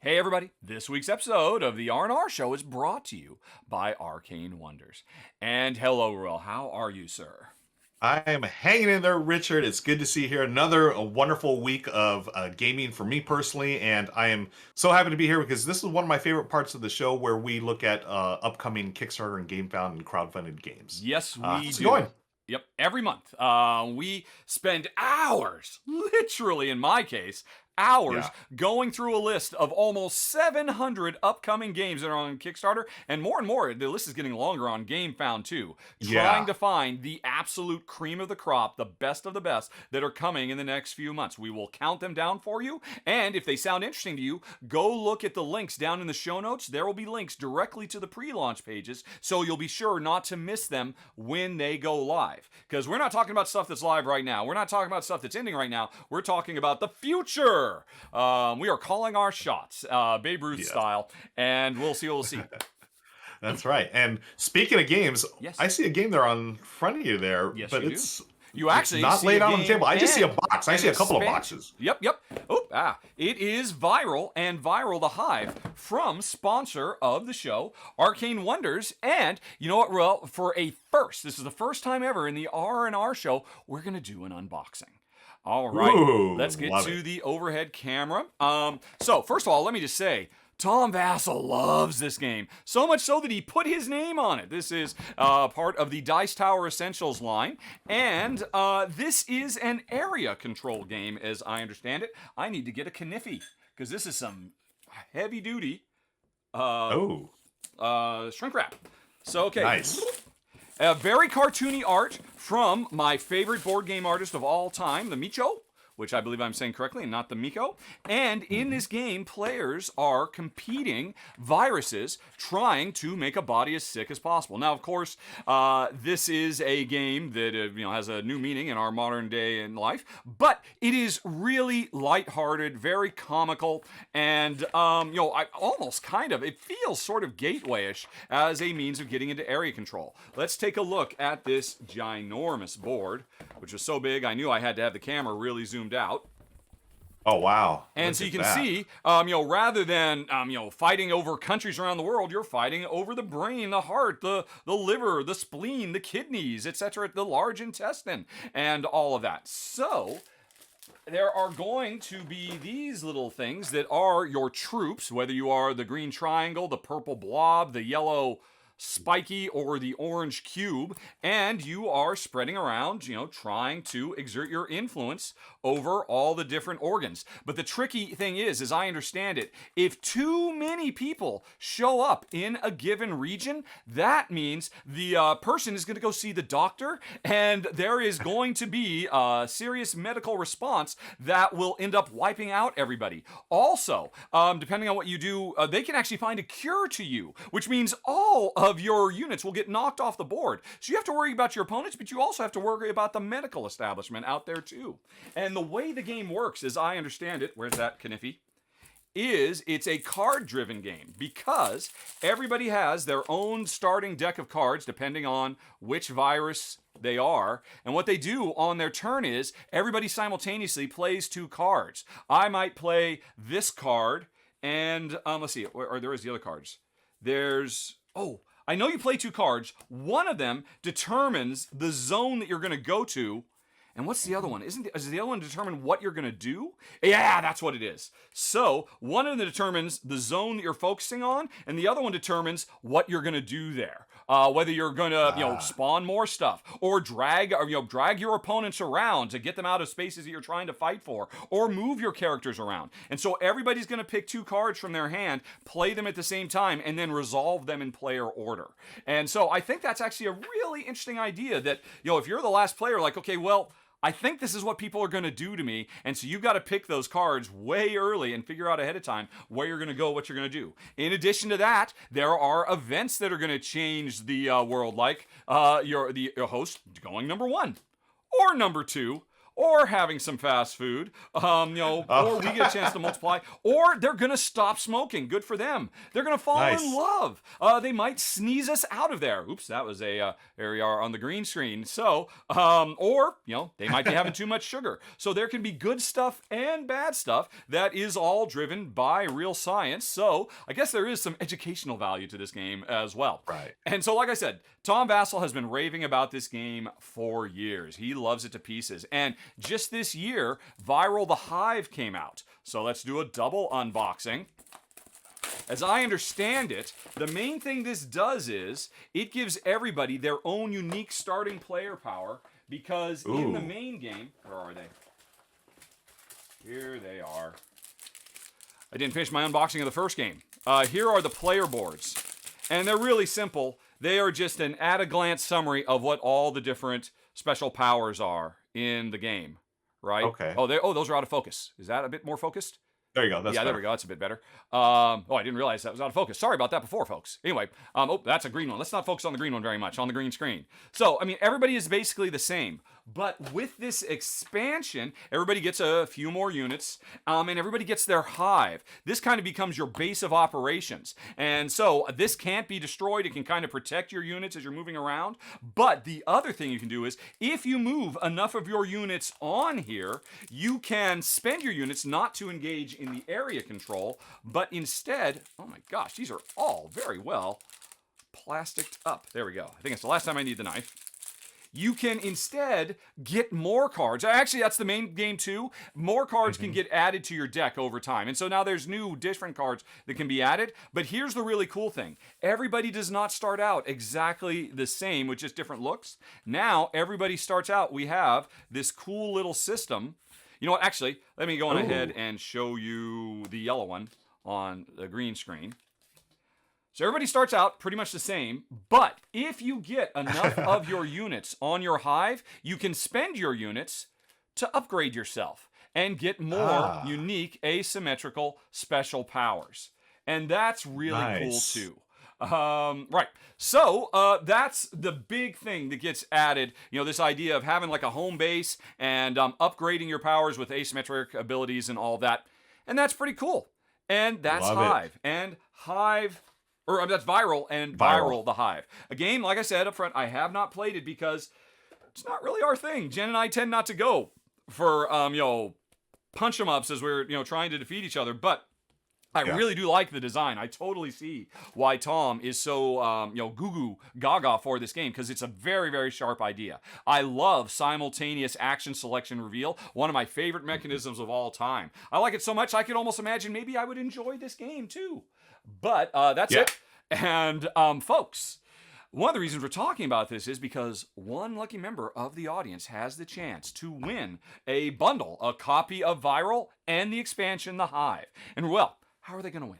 Hey everybody, this week's episode of the R&R Show is brought to you by Arcane Wonders. And hello, Ruel, how are you, sir? I am hanging in there, Richard. It's good to see you here. Another wonderful week of gaming for me personally, and I am so happy to be here because this is one of my favorite parts of the show where we look at upcoming Kickstarter and GameFound and crowdfunded games. Yes, we how's do. it going? Yep, every month. We spend hours, literally in my case, hours going through a list of almost 700 upcoming games that are on Kickstarter, and more, the list is getting longer on GameFound too, trying to find the absolute cream of the crop, the best of the best that are coming in the next few months. We will count them down for you, and if they sound interesting to you, go look at the links down in the show notes. There will be links directly to the pre-launch pages, so you'll be sure not to miss them when they go live. Because we're not talking about stuff that's live right now. We're not talking about stuff that's ending right now. We're talking about the future. We are calling our shots, Babe Ruth style, and we'll see what we'll see. That's right. And speaking of games, Yes. I see a game there on front of you there, Yes, but you it's You actually not see laid a out on the game table. I just see a box. I and see a couple of expansion. boxes. Yep. It is Viral and Viral the Hive from sponsor of the show, Arcane Wonders. And you know what, Ruel? For a first, this is the first time ever in the R&R show, we're going to do an unboxing. All right, Ooh, let's get love to it. the overhead camera. So first of all, let me just say, Tom Vassell loves this game, so much so that he put his name on it. This is part of the Dice Tower Essentials line, and this is an area control game, as I understand it. I need to get a Kniffy, because this is some heavy-duty shrink wrap. So, okay. Nice. Very cartoony art from my favorite board game artist of all time, the Micho, which I believe I'm saying correctly and not the Miko. And in this game, players are competing viruses trying to make a body as sick as possible. Now, of course, this is a game that has a new meaning in our modern day in life, but it is really lighthearted, very comical, and I almost it feels sort of gateway-ish as a means of getting into area control. Let's take a look at this ginormous board, which is so big I knew I had to have the camera really zoomed out. Oh, wow. And Look so you at can that. see, rather than, fighting over countries around the world, you're fighting over the brain, the heart, the liver, the spleen, the kidneys, etc., the large intestine, and all of that. So there are going to be these little things that are your troops, whether you are the green triangle, the purple blob, the yellow spiky, or the orange cube, and you are spreading around, trying to exert your influence over all the different organs. But the tricky thing is, as I understand it, if too many people show up in a given region, that means the person is going to go see the doctor, and there is going to be a serious medical response that will end up wiping out everybody. Also, depending on what you do, they can actually find a cure to you, which means all of your units will get knocked off the board. So you have to worry about your opponents, but you also have to worry about the medical establishment out there too. And the way the game works, as I understand it, where's that, Kniffy? It's a card-driven game because everybody has their own starting deck of cards depending on which virus they are. And what they do on their turn is everybody simultaneously plays 2 cards. I might play this card, and let's see, or there is the other cards. I know you play 2 cards. One of them determines the zone that you're going to go to. And what's the other one? Does the other one determine what you're going to do? Yeah, that's what it is. So one of them determines the zone that you're focusing on, and the other one determines what you're going to do there. Whether you're going to, spawn more stuff, or drag your opponents around to get them out of spaces that you're trying to fight for, or move your characters around. And so everybody's going to pick 2 cards from their hand, play them at the same time, and then resolve them in player order. And so I think that's actually a really interesting idea that, if you're the last player, like, okay, well, I think this is what people are going to do to me, and so you've got to pick those cards way early and figure out ahead of time where you're going to go, what you're going to do. In addition to that, there are events that are going to change the world, like your host going number 1, or number 2, or having some fast food, or we get a chance to multiply, or they're gonna stop smoking. Good for them. They're gonna fall in love. They might sneeze us out of there. Oops, that was there we are on the green screen. So, or they might be having too much sugar. So there can be good stuff and bad stuff that is all driven by real science. So I guess there is some educational value to this game as well. Right. And so, like I said, Tom Vassell has been raving about this game for years. He loves it to pieces. And just this year, Viral the Hive came out. So let's do a double unboxing. As I understand it, the main thing this does is it gives everybody their own unique starting player power, because in the main game, where are they? Here they are. I didn't finish my unboxing of the first game. Here are the player boards. And they're really simple. They are just an at-a-glance summary of what all the different special powers are in the game, right? Okay. Oh, those are out of focus. Is that a bit more focused? There you go. That's there better. we go. That's a bit better. I didn't realize that was out of focus. Sorry about that before, folks. Anyway, that's a green one. Let's not focus on the green one very much, on the green screen. So, I mean, everybody is basically the same. But with this expansion, everybody gets a few more units, and everybody gets their hive. This kind of becomes your base of operations. And so this can't be destroyed. It can kind of protect your units as you're moving around. But the other thing you can do is, if you move enough of your units on here, you can spend your units not to engage in the area control, but instead, oh my gosh, these are all very well plasticed up. There we go. I think it's the last time I need the knife. You can instead get more cards. Actually, that's the main game too. More cards can get added to your deck over time. And so now there's new, different cards that can be added. But here's the really cool thing. Everybody does not start out exactly the same with just different looks. Now, everybody starts out, we have this cool little system. You know what? Actually, let me go on ahead and show you the yellow one on the green screen. So everybody starts out pretty much the same, but if you get enough of your units on your hive, you can spend your units to upgrade yourself and get more unique asymmetrical special powers. And that's really cool too. Right. So that's the big thing that gets added. This idea of having like a home base and upgrading your powers with asymmetric abilities and all that. And that's pretty cool. And that's Hive. And Hive... Or that's Viral and Viral the Hive. A game, like I said up front, I have not played it because it's not really our thing. Jen and I tend not to go for, punch 'em ups as we're, trying to defeat each other. But I really do like the design. I totally see why Tom is so, goo-goo gaga for this game, because it's a very, very sharp idea. I love simultaneous action selection reveal, one of my favorite mechanisms of all time. I like it so much I could almost imagine maybe I would enjoy this game too. But that's it. And folks, one of the reasons we're talking about this is because one lucky member of the audience has the chance to win a bundle, a copy of Viral and the expansion, The Hive. And Ruel, how are they going to win?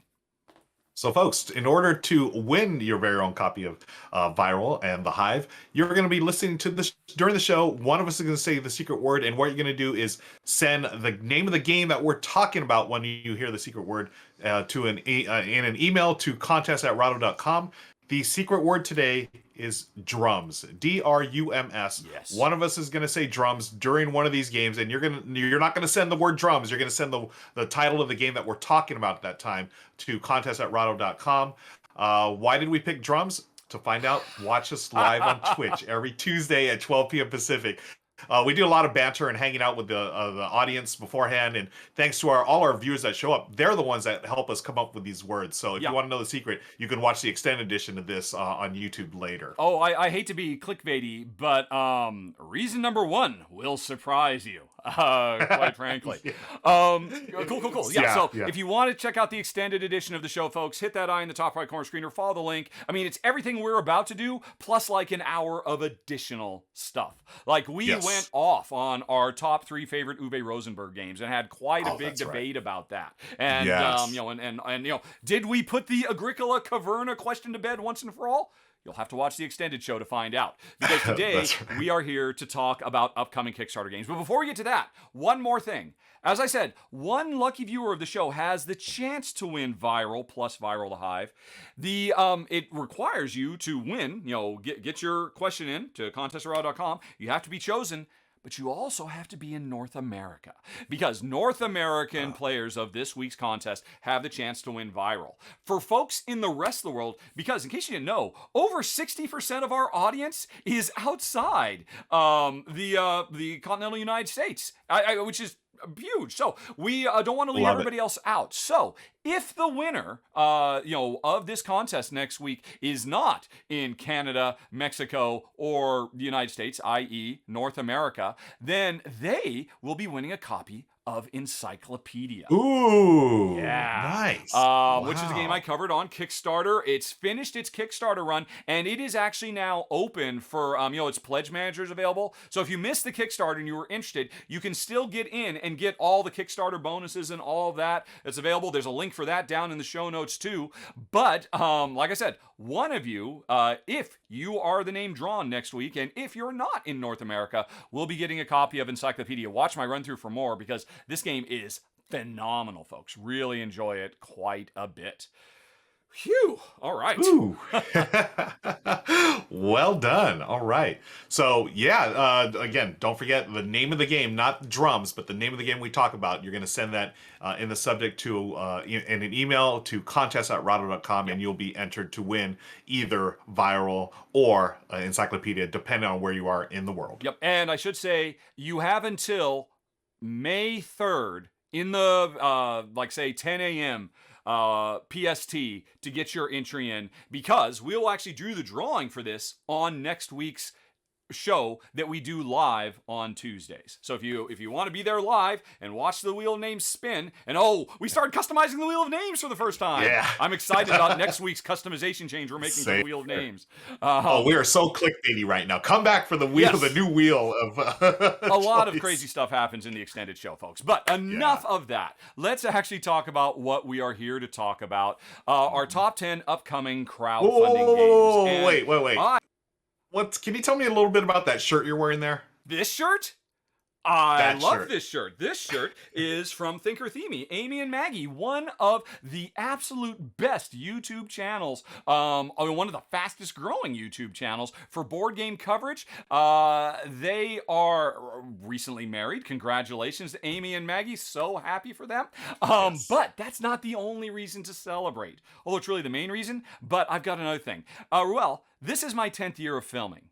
So, folks, in order to win your very own copy of Viral and The Hive, you're going to be listening to this during the show. One of us is going to say the secret word, and what you're going to do is send the name of the game that we're talking about when you hear the secret word to in an email to contest@rahdo.com. The secret word today is drums. D-R-U-M-S. Yes. One of us is going to say drums during one of these games, and you're not going to send the word drums. You're going to send the title of the game that we're talking about at that time to contest@rahdo.com. Why did we pick drums? To find out, watch us live on Twitch every Tuesday at 12 p.m. Pacific. We do a lot of banter and hanging out with the audience beforehand, and thanks to all our viewers that show up, they're the ones that help us come up with these words. So if you want to know the secret, you can watch the extended edition of this on YouTube later. Oh, I hate to be clickbaity, but reason number one will surprise you. Quite frankly. Cool. So if you want to check out the extended edition of the show, folks, hit that eye in the top right corner screen or follow the link. I mean, it's everything we're about to do, plus like an hour of additional stuff. Like we went off on our top 3 favorite Uwe Rosenberg games and had quite a big debate about that. And did we put the Agricola Caverna question to bed once and for all? You'll have to watch the extended show to find out. Because today, we are here to talk about upcoming Kickstarter games. But before we get to that, one more thing. As I said, one lucky viewer of the show has the chance to win Viral plus Viral the Hive. It requires you to win, get your question in to contest@rahdo.com. You have to be chosen. but you also have to be in North America, because North American players of this week's contest have the chance to win viral. For folks in the rest of the world, because in case you didn't know, over 60% of our audience is outside the continental United States, which is huge. So we don't want to leave everybody else out. So if the winner, of this contest next week is not in Canada, Mexico, or the United States, i.e. North America, then they will be winning a copy of Encyclopedia. Ooh, yeah, nice. Which is a game I covered on Kickstarter. It's finished its Kickstarter run, and it is actually now open for, its pledge managers available. So if you missed the Kickstarter and you were interested, you can still get in and get all the Kickstarter bonuses and all of that. It's available. There's a link for that down in the show notes too. But like I said, one of you, if you are the name drawn next week, and if you're not in North America, will be getting a copy of Encyclopedia. Watch my run through for more, because this game is phenomenal, folks. Really enjoy it quite a bit. Phew. All right. Ooh. Well done. All right. So, again, don't forget the name of the game, not drums, but the name of the game we talk about. You're going to send that in the subject to in an email to contest@rahdo.com, and you'll be entered to win either viral or Encyclopedia, depending on where you are in the world. Yep. And I should say, you have until May 3rd in the, say, 10 a.m. PST to get your entry in, because we'll actually do the drawing for this on next week's show that we do live on Tuesdays. So if you want to be there live and watch the Wheel of Names spin, and we started customizing the Wheel of Names for the first time. Yeah. I'm excited about next week's customization change we're making to the Wheel of Names. We are so clickbaity right now. Come back for the wheel, yes. the new wheel of a lot of crazy stuff happens in the extended show, folks. But enough of that. Let's actually talk about what we are here to talk about. Our top 10 upcoming crowdfunding games. Wait. Can you tell me a little bit about that shirt you're wearing there? This shirt? I love shirt. this shirt. This shirt is from Thinker Themey, Amy and Maggie, one of the absolute best YouTube channels, one of the fastest growing YouTube channels for board game coverage. They are recently married. Congratulations to Amy and Maggie. So happy for them. Yes. But that's not the only reason to celebrate, although it's really the main reason. But I've got another thing. Ruel, this is my 10th year of filming.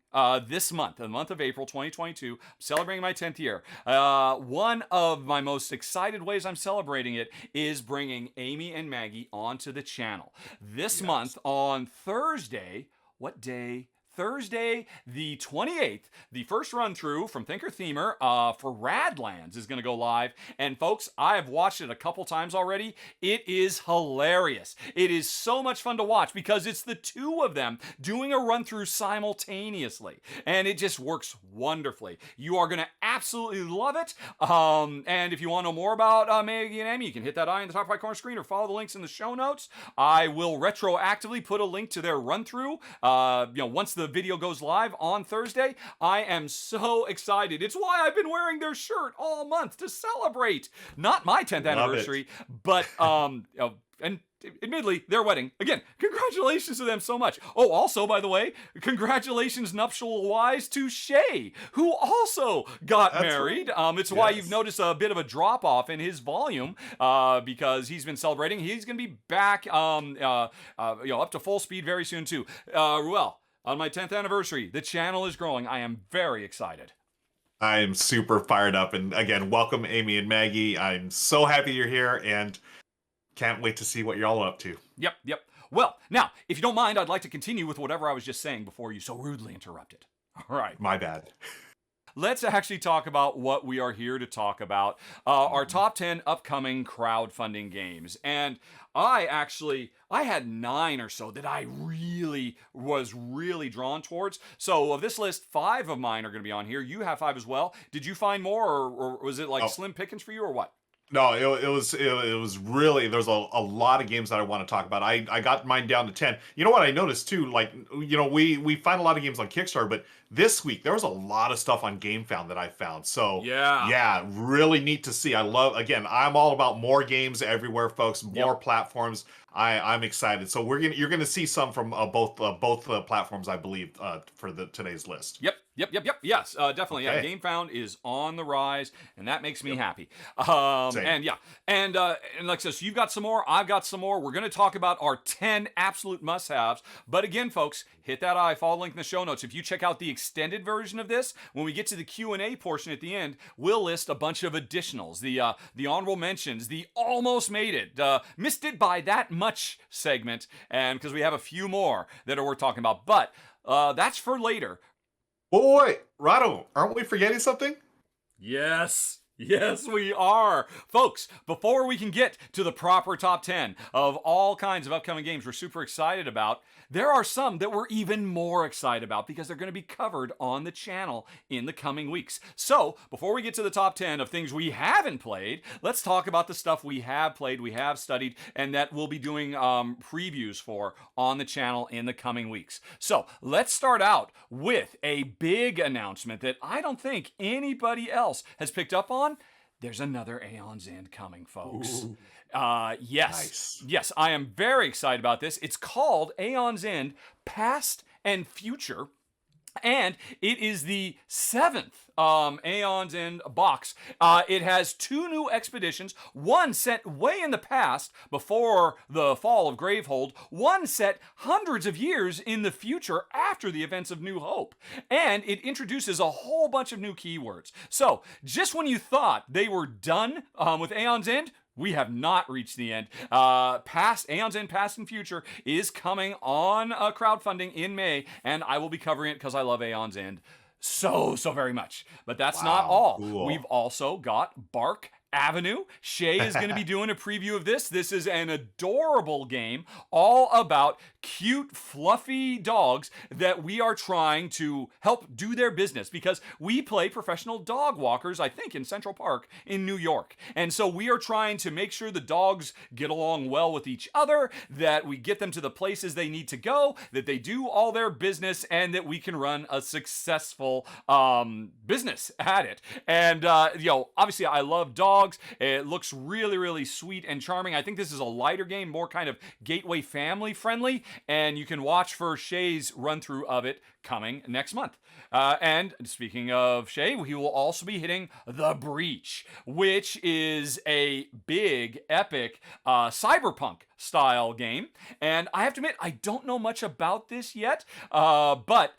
This month, the month of April 2022, I'm celebrating my 10th year. One of my most excited ways I'm celebrating it is bringing Amy and Maggie onto the channel. This month on Thursday, what day? Thursday, the 28th, the first run through from Thinker Themer for Radlands is going to go live. And folks, I have watched it a couple times already. It is hilarious. It is so much fun to watch because it's the two of them doing a run through simultaneously. And it just works wonderfully. You are going to absolutely love it. And if you want to know more about Maggie and Amy, you can hit that eye in the top right corner screen or follow the links in the show notes. I will retroactively put a link to their run through, once the video goes live on Thursday. I am so excited. It's why I've been wearing their shirt all month to celebrate. Not my 10th anniversary, but and admittedly, their wedding. Again, congratulations to them so much. Oh, also, by the way, congratulations nuptial-wise to Shay, who also got married. Right. It's why you've noticed a bit of a drop-off in his volume because he's been celebrating. He's going to be back up to full speed very soon, too. Ruel, on my 10th anniversary, the channel is growing. I am very excited. I am super fired up. And again, welcome, Amy and Maggie. I'm so happy you're here and can't wait to see what you're all up to. Yep. Well, now, if you don't mind, I'd like to continue with whatever I was just saying before you so rudely interrupted. All right. My bad. Let's actually talk about what we are here to talk about, our top 10 upcoming crowdfunding games. And I had 9 or so that I was really drawn towards. So of this list, 5 of mine are going to be on here. You have 5 as well. Did you find more, or was it like slim pickings for you, or what? No, it was really, there's a lot of games that I want to talk about. I got mine down to 10. You know what I noticed too, we find a lot of games on Kickstarter, but this week there was a lot of stuff on GameFound that I found. So yeah, really neat to see. I'm all about more games everywhere, folks, more platforms. I'm excited. So you're gonna see some from both platforms, I believe, for today's list. Yep. Yep. Yes, definitely. Yeah, Okay. GameFound is on the rise, and that makes me happy. Same. And yeah, and like I said, so you've got some more, I've got some more. We're going to talk about our 10 absolute must-haves. But again, folks, hit that follow link in the show notes. If you check out the extended version of this, when we get to the Q&A portion at the end, we'll list a bunch of additionals, the honorable mentions, the almost made it, missed it by that much segment, and because we have a few more that are worth talking about. But that's for later. Boy, Rahdo, aren't we forgetting something? Yes. Yes, we are. Folks, before we can get to the proper top 10 of all kinds of upcoming games we're super excited about, there are some that we're even more excited about because they're going to be covered on the channel in the coming weeks. So, before we get to the top 10 of things we haven't played, let's talk about the stuff we have played, we have studied, and that we'll be doing previews for on the channel in the coming weeks. So, let's start out with a big announcement that I don't think anybody else has picked up on. There's another Aeon's End coming, folks. Yes. Nice. Yes, I am very excited about this. It's called Aeon's End Past and Future. And it is the 7th Aeon's End box. It has 2 new expeditions, one set way in the past before the fall of Gravehold, one set hundreds of years in the future after the events of New Hope. And it introduces a whole bunch of new keywords. So, just when you thought they were done with Aeon's End, we have not reached the end. Aeon's End Past and Future is coming on crowdfunding in May, and I will be covering it because I love Aeon's End so very much. But that's not all. Cool. We've also got Bark Avenue. Shay is going to be doing a preview of this. This is an adorable game all about cute, fluffy dogs that we are trying to help do their business because we play professional dog walkers, I think, in Central Park in New York. And so we are trying to make sure the dogs get along well with each other, that we get them to the places they need to go, that they do all their business, and that we can run a successful business at it. And, obviously I love dogs. It looks really sweet and charming. I think this is a lighter game, more kind of gateway family friendly, and you can watch for Shay's run through of it coming next month. And speaking of Shay, he will also be hitting The Breach, which is a big, epic cyberpunk style game. And I have to admit, I don't know much about this yet, but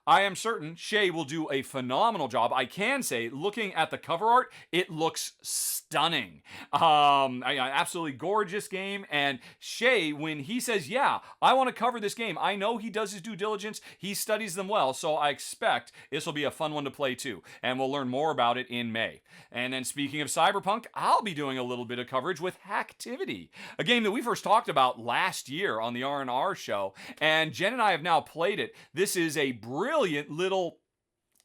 I am certain Shay will do a phenomenal job. I can say, looking at the cover art, it looks stunning. Absolutely gorgeous game. And Shay, when he says, yeah, I want to cover this game, I know he does his due diligence. He studies them well. So I expect this will be a fun one to play too. And we'll learn more about it in May. And then speaking of Cyberpunk, I'll be doing a little bit of coverage with Hacktivity, a game that we first talked about last year on the R&R show. And Jen and I have now played it. This is a brilliant little...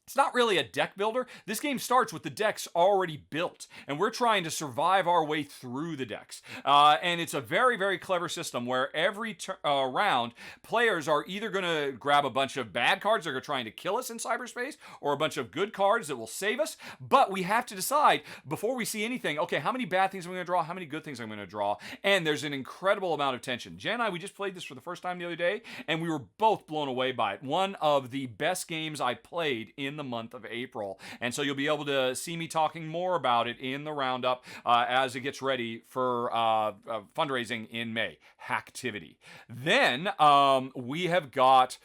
It's not really a deck builder. This game starts with the decks already built, and we're trying to survive our way through the decks. And it's a very clever system where every round, players are either going to grab a bunch of bad cards that are trying to kill us in cyberspace, or a bunch of good cards that will save us. But we have to decide, before we see anything, okay, how many bad things am I going to draw? How many good things am I going to draw? And there's an incredible amount of tension. Jen and I, we just played this for the first time the other day, and we were both blown away by it. One of the best games I played in the month of April. And so you'll be able to see me talking more about it in the roundup as it gets ready for fundraising in May. Hacktivity. Then we have got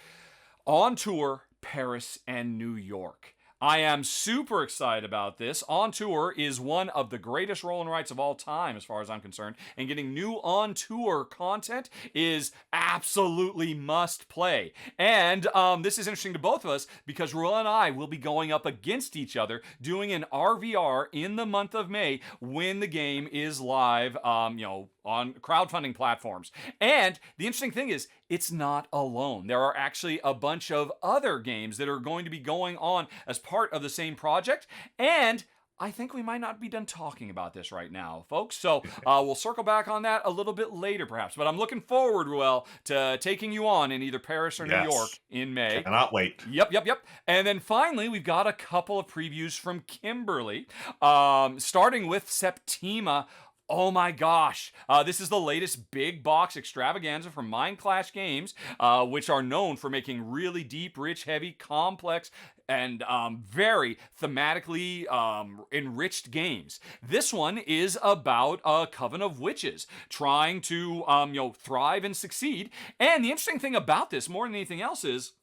On Tour, Paris, and New York. I am super excited about this. On Tour is one of the greatest roll and writes of all time, as far as I'm concerned, and getting new On Tour content is absolutely must play. And this is interesting to both of us because Ruel and I will be going up against each other doing an RVR in the month of May when the game is live, on crowdfunding platforms. And the interesting thing is, it's not alone. There are actually a bunch of other games that are going to be going on as part of the same project, and I think we might not be done talking about this right now, folks. So we'll circle back on that a little bit later, perhaps. But I'm looking forward, Ruel, to taking you on in either Paris or New York in May. Cannot wait. Yep. And then finally, we've got a couple of previews from Kimberly, starting with Septima. Oh my gosh, this is the latest big box extravaganza from Mind Clash Games, which are known for making really deep, rich, heavy, complex and very thematically enriched games. This one is about a coven of witches trying to thrive and succeed. And the interesting thing about this, more than anything else, is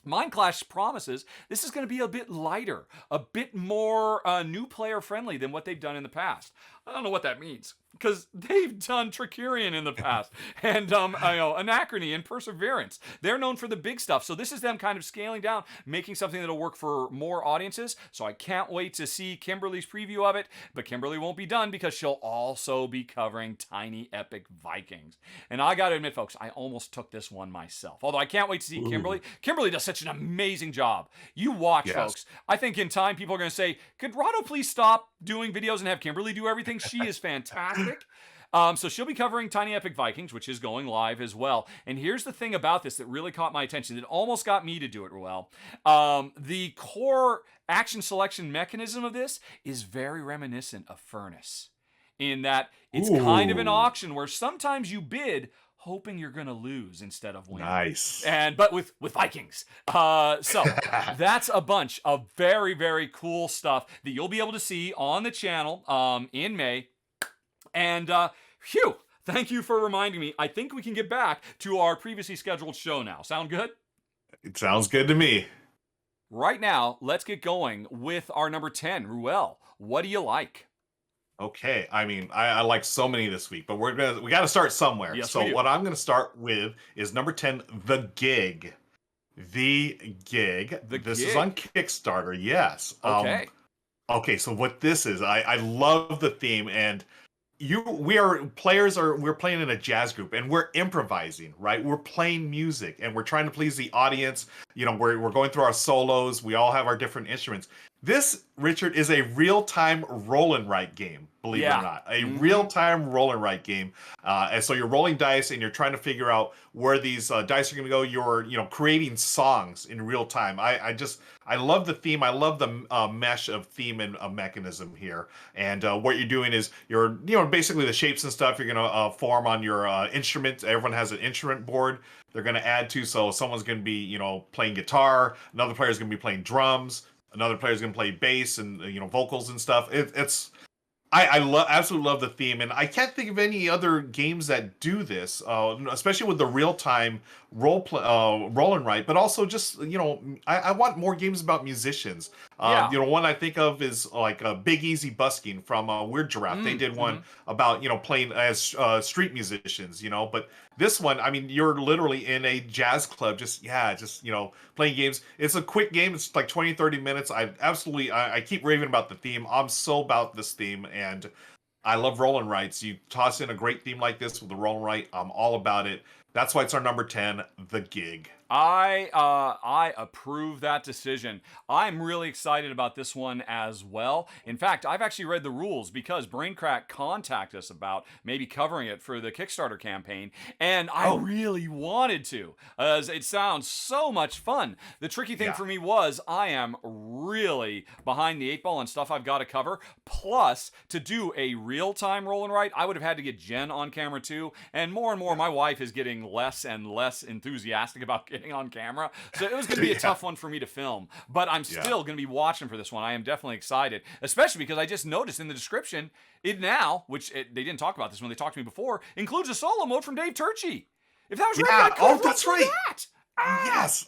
Mind Clash promises this is going to be a bit lighter, a bit more new player friendly than what they've done in the past. I don't know what that means, because they've done Tricurion in the past, and Anachrony and Perseverance. They're known for the big stuff, so this is them kind of scaling down, making something that'll work for more audiences. So I can't wait to see Kimberly's preview of it, but Kimberly won't be done because she'll also be covering Tiny Epic Vikings. And I gotta admit, folks, I almost took this one myself, although I can't wait to see Kimberly. Kimberly does such an amazing job. You watch, folks. I think in time people are going to say, could Rahdo please stop doing videos and have Kimberly do everything? She is fantastic. So she'll be covering Tiny Epic Vikings, which is going live as well. And here's the thing about this that really caught my attention. It almost got me to do it, Ruel. The core action selection mechanism of this is very reminiscent of Furnace, in that it's kind of an auction where sometimes you bid hoping you're going to lose instead of win. Nice. But with Vikings. So that's a bunch of very, very cool stuff that you'll be able to see on the channel in May. And thank you for reminding me. I think we can get back to our previously scheduled show now. Sound good? It sounds good to me. Right now, let's get going with our number 10, Ruel. What do you like? Okay, I mean, I like so many this week, but we got to start somewhere. Yes, so what I'm going to start with is number 10, The Gig. The Gig. This is on Kickstarter. Yes. Okay. Okay. So what this is, I love the theme, and we're playing in a jazz group, and we're improvising, right? We're playing music, and we're trying to please the audience. We're going through our solos. We all have our different instruments. This, Richard, is a real-time roll and write game, believe it or not. A real-time roll and write game. And so you're rolling dice and you're trying to figure out where these dice are going to go. You're, creating songs in real time. I love the theme. I love the mesh of theme and mechanism here. And what you're doing is you're, basically the shapes and stuff you're going to form on your instruments. Everyone has an instrument board they're going to add to. So someone's going to be, playing guitar. Another player is going to be playing drums. Another player's gonna play bass and vocals and stuff. I absolutely love the theme, and I can't think of any other games that do this, especially with the real time roll and write. But also just I want more games about musicians. One I think of is like Big Easy Busking from Weird Giraffe. They did one about playing as street musicians. But this one, I mean, you're literally in a jazz club, just playing games. It's a quick game. It's like 20-30 minutes. I keep raving about the theme. I'm so about this theme, and I love roll and writes. You toss in a great theme like this with the roll and write, I'm all about it. That's why it's our number 10, The Gig. I approve that decision. I'm really excited about this one as well. In fact, I've actually read the rules because Braincrack contacted us about maybe covering it for the Kickstarter campaign, and I really wanted to, as it sounds so much fun. The tricky thing for me was I am really behind the 8 ball on stuff I've got to cover. Plus, to do a real-time roll and write, I would have had to get Jen on camera too, and more my wife is getting less and less enthusiastic about getting on camera, so it was going to be a tough one for me to film, but I'm still going to be watching for this one. I am definitely excited, especially because I just noticed in the description it now, they didn't talk about this when they talked to me before, includes a solo mode from Dave Turczi. If that was right, that's right. Yes,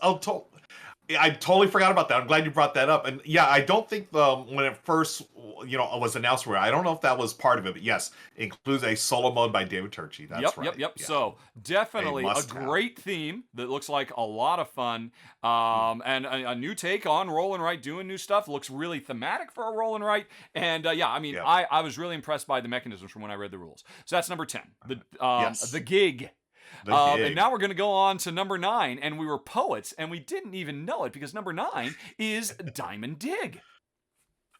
I totally forgot about that. I'm glad you brought that up. And I don't think when it first, was announced, I don't know if that was part of it, but yes, it includes a solo mode by David Turczi. That's right. Yep. Yeah. So definitely a great theme that looks like a lot of fun, and a new take on roll and write, doing new stuff. Looks really thematic for a roll and write. And I was really impressed by the mechanisms from when I read the rules. So that's number 10, The Gig. And now we're going to go on to number 9, and we were poets, and we didn't even know it because number 9 is Diamond Dig.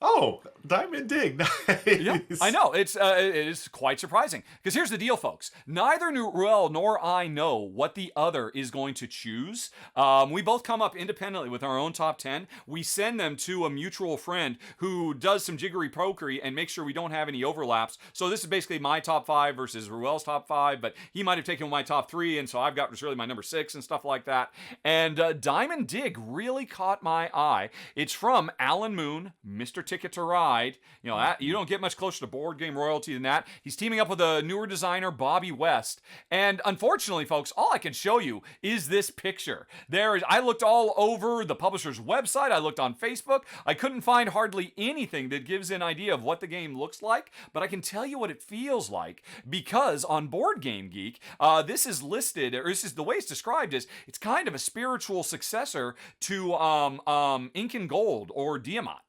Oh, Diamond Dig. Yeah, I Nice. know. It is quite surprising. Because here's the deal, folks. Neither Ruel nor I know what the other is going to choose. We both come up independently with our own top 10. We send them to a mutual friend who does some jiggery pokery and makes sure we don't have any overlaps. So this is basically my top 5 versus Ruel's top 5, but he might have taken my top 3, and so I've got really my number 6 and stuff like that. And Diamond Dig really caught my eye. It's from Alan Moon, Mr. Ticket to Ride. You know, you don't get much closer to board game royalty than that. He's teaming up with a newer designer, Bobby West. And unfortunately, folks, all I can show you is this picture. I looked all over the publisher's website. I looked on Facebook. I couldn't find hardly anything that gives an idea of what the game looks like, but I can tell you what it feels like because on Board Game Geek, this is listed, or this is the way it's described as it's kind of a spiritual successor to Ink and Gold or Diamant.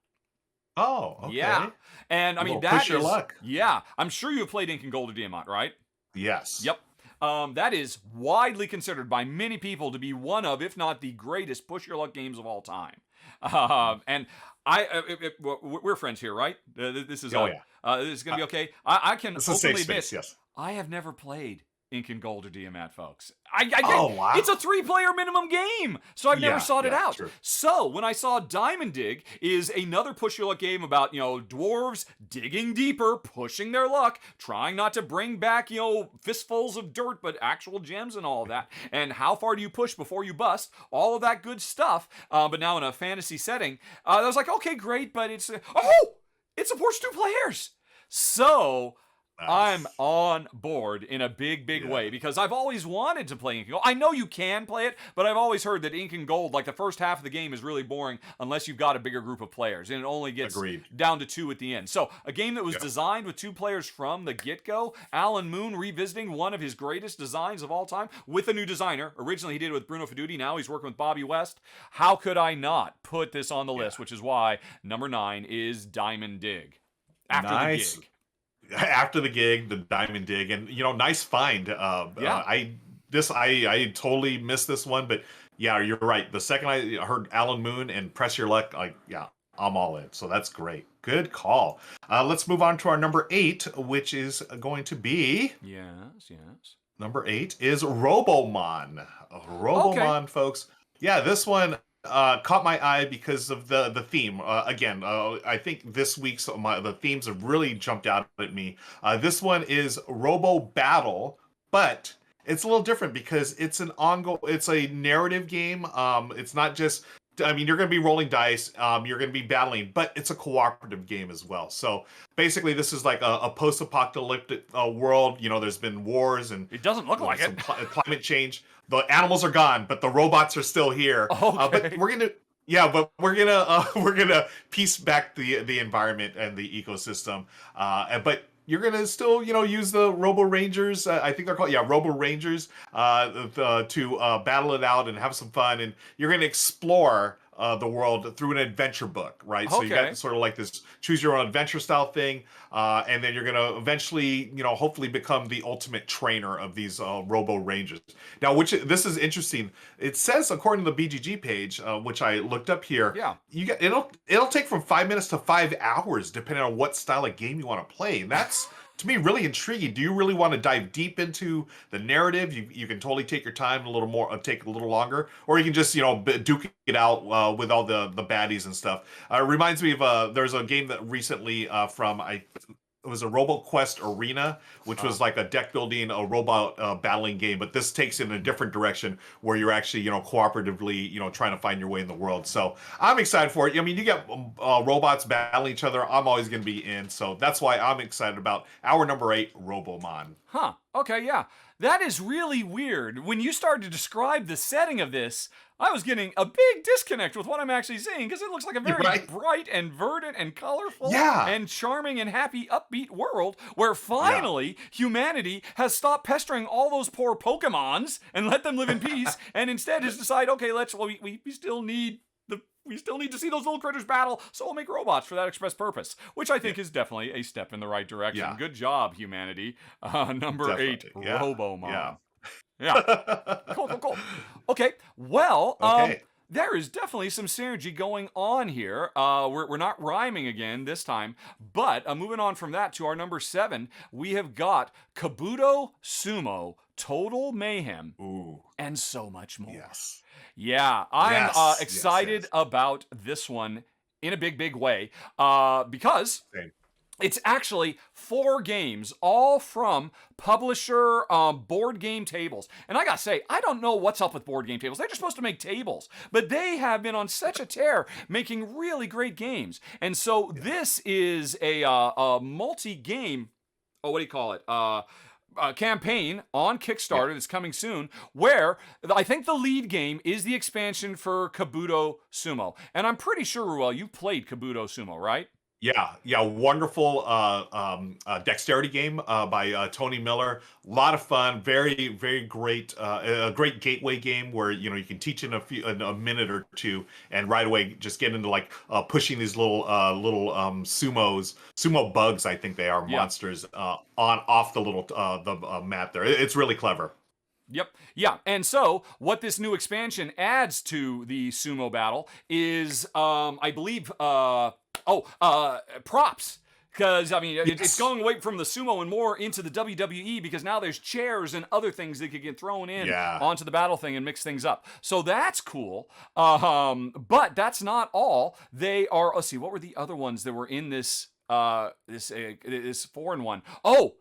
Oh, okay. Yeah. And I mean, that push your luck. Yeah. I'm sure you've played Ink and Gold or Diamant, right? Yes. Yep. That is widely considered by many people to be one of, if not the greatest push your luck games of all time. And we're friends here, right? This is yeah. This is gonna be okay. I can It's a safe openly space, admit, yes. I have never played Ink and Gold or Diamant, folks. Oh, wow. It's a 3-player minimum game, so I've never sought it out. True. So when I saw Diamond Dig is another push your luck game about, dwarves digging deeper, pushing their luck, trying not to bring back, fistfuls of dirt, but actual gems and all of that, and how far do you push before you bust, all of that good stuff, but now in a fantasy setting, I was like, okay, great, but it supports 2 players. So I'm on board in a big way because I've always wanted to play Ink and Gold. I know you can play it, but I've always heard that Ink and Gold, like the first half of the game, is really boring unless you've got a bigger group of players, and it only gets down to 2 at the end. So a game that was designed with 2 players from the get-go, Alan Moon revisiting one of his greatest designs of all time with a new designer. Originally he did it with Bruno Feduti, now he's working with Bobby West. How could I not put this on the list, which is why number 9 is Diamond Dig. After the gig. After the gig, the Diamond Dig, and nice find. I totally missed this one, but yeah, you're right. The second I heard Alan Moon and Press Your Luck, I'm all in. So that's great. Good call. Let's move on to our number 8, which is going to be number 8 is Robomon. Robomon, folks. Yeah, this one caught my eye because of the theme. Again, I think this week's the themes have really jumped out at me. This one is Robo Battle, but it's a little different because it's it's a narrative game. It's not just, you're going to be rolling dice, you're going to be battling, but it's a cooperative game as well. So basically, this is like a post-apocalyptic world. There's been wars and it doesn't look like it. Climate change. The animals are gone, but the robots are still here. Okay. But we're gonna piece back the environment and the ecosystem. But you're gonna still use the Robo Rangers. I think they're called Robo Rangers to battle it out and have some fun. And you're gonna explore the world through an adventure book, right? So you got sort of like this choose your own adventure style thing, and then you're gonna eventually, hopefully become the ultimate trainer of these Robo Rangers. Now, this is interesting. It says, according to the BGG page, which I looked up here, it'll take from 5 minutes to 5 hours, depending on what style of game you want to play. And that's to me really intriguing. Do you really want to dive deep into the narrative? You can totally take your time a little more, take a little longer, or you can just duke it out with all the baddies and stuff. It reminds me of there's a game that recently it was a RoboQuest Arena, which was like a deck building, a robot battling game, but this takes it in a different direction where you're actually, cooperatively, trying to find your way in the world. So I'm excited for it. You get robots battling each other. I'm always going to be in. So that's why I'm excited about our number 8, Robomon. Huh. Okay, yeah. That is really weird. When you started to describe the setting of this, I was getting a big disconnect with what I'm actually seeing because it looks like a very bright and verdant and colorful and charming and happy, upbeat world where finally humanity has stopped pestering all those poor Pokemons and let them live in peace and instead has decided, okay, we still need to see those little critters battle, so we'll make robots for that express purpose, which I think is definitely a step in the right direction. Yeah. Good job, humanity. Number 8, Robomon. Yeah. Yeah. Cool. Okay. Well, there is definitely some synergy going on here. We're not rhyming again this time, but moving on from that to our number 7, we have got Kabuto, Sumo, Total Mayhem, Ooh, and so much more. yes. Yeah, I'm Yes, excited yes. about this one in a big, big way because Same. it's actually 4 games, all from publisher board game tables. And I gotta say, I don't know what's up with board game tables. They're just supposed to make tables, but they have been on such a tear, making really great games. And so this is a multi-game. Oh, what do you call it? Campaign on Kickstarter Yeah. that's coming soon, where I think the lead game is the expansion for Kabuto Sumo. And I'm pretty sure, Ruel, you've played Kabuto Sumo, right? Yeah, wonderful dexterity game by Tony Miller. A lot of fun, very, very great, a great gateway game where you can teach in in a minute or two, and right away just get into like pushing these little sumo bugs. I think they are Yeah. monsters on off the little map there. It's really clever. Yep. Yeah. And so, what this new expansion adds to the sumo battle is, I believe, props. Because, I mean, it's Yes. going away from the sumo and more into the WWE because now there's chairs and other things that could get thrown in Yeah. onto the battle thing and mix things up. So that's cool. But that's not all. They are, let's see, what were the other ones that were in this, this foreign one? Oh,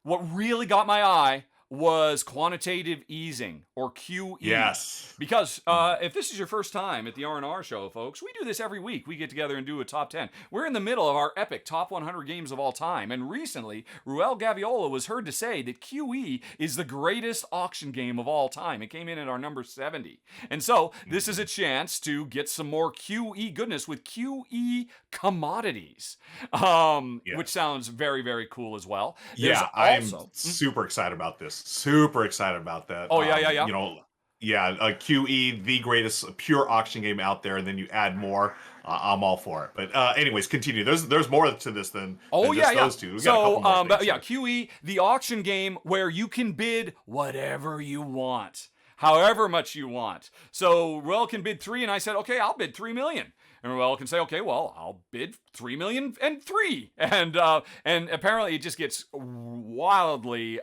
what really got my eye was quantitative easing, or QE. Yes. Because if this is your first time at the R&R show, folks, we do this every week. We get together and do a top 10. We're in the middle of our epic top 100 games of all time, and recently, Ruel Gaviola was heard to say that QE is the greatest auction game of all time. It came in at our number 70. And so, this is a chance to get some more QE goodness with QE commodities, which sounds very, very cool as well. There's Yeah, I'm also- super excited about this. Super excited about that. Oh, yeah. QE, the greatest pure auction game out there, and then you add more. I'm all for it. But anyways, continue. There's more to this than just those two. We got a couple more but things yeah, here. QE, the auction game where you can bid whatever you want, however much you want. So Ruel can bid 3, and I said, okay, I'll bid 3 million. And Ruel can say, okay, well, I'll bid 3,000,003. And apparently it just gets wildly